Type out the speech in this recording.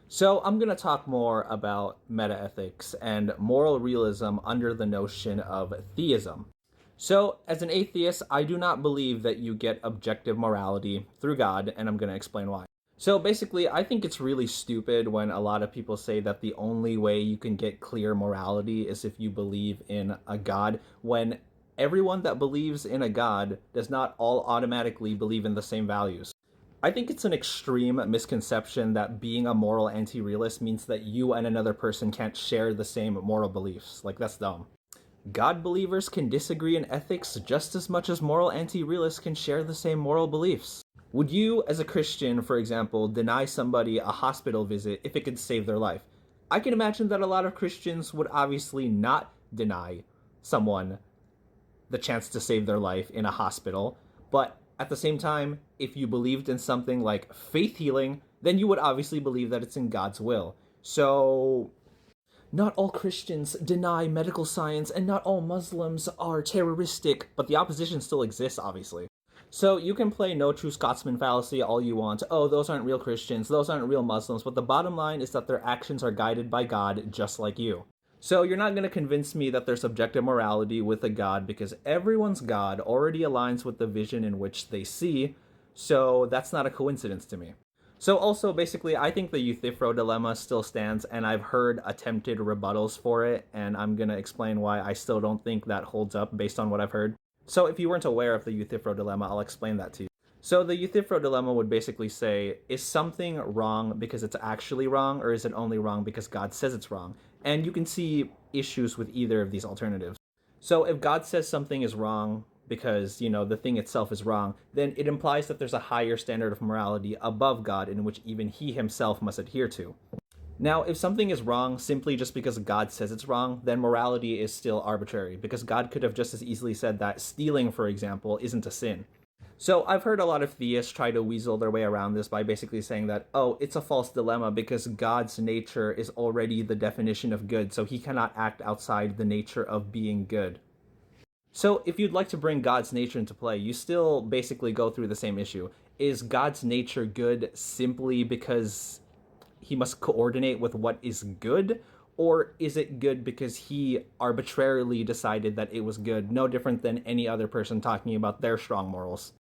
So, I'm going to talk more about metaethics and moral realism under the notion of theism. So, as an atheist, I do not believe that you get objective morality through God, and I'm going to explain why. So, basically, I think it's really stupid when a lot of people say that the only way you can get clear morality is if you believe in a God, when everyone that believes in a God does not all automatically believe in the same values. I think it's an extreme misconception that being a moral anti realist means that you and another person can't share the same moral beliefs. Like, that's dumb. God believers can disagree in ethics just as much as moral anti realists can share the same moral beliefs. Would you, as a Christian, for example, deny somebody a hospital visit if it could save their life? I can imagine that a lot of Christians would obviously not deny someone the chance to save their life in a hospital. But at the same time, if you believed in something like faith healing, then you would obviously believe that it's in God's will. So, not all Christians deny medical science, and not all Muslims are terroristic, but the opposition still exists, obviously. So you can play no true Scotsman fallacy all you want. Oh, those aren't real Christians, those aren't real Muslims, but the bottom line is that their actions are guided by God just like you. So you're not going to convince me that there's objective morality with a God because everyone's God already aligns with the vision in which they see, so that's not a coincidence to me. So also basically I think the Euthyphro dilemma still stands and I've heard attempted rebuttals for it and I'm going to explain why I still don't think that holds up based on what I've heard. So if you weren't aware of the Euthyphro dilemma, I'll explain that to you. So the Euthyphro dilemma would basically say, is something wrong because it's actually wrong, or is it only wrong because God says it's wrong? And you can see issues with either of these alternatives. So if God says something is wrong because, the thing itself is wrong, then it implies that there's a higher standard of morality above God in which even he himself must adhere to. Now, if something is wrong simply just because God says it's wrong, then morality is still arbitrary, because God could have just as easily said that stealing, for example, isn't a sin. So I've heard a lot of theists try to weasel their way around this by basically saying that, oh, it's a false dilemma because God's nature is already the definition of good, so he cannot act outside the nature of being good. So if you'd like to bring God's nature into play, you still basically go through the same issue. Is God's nature good simply because he must coordinate with what is good? Or is it good because he arbitrarily decided that it was good, no different than any other person talking about their strong morals?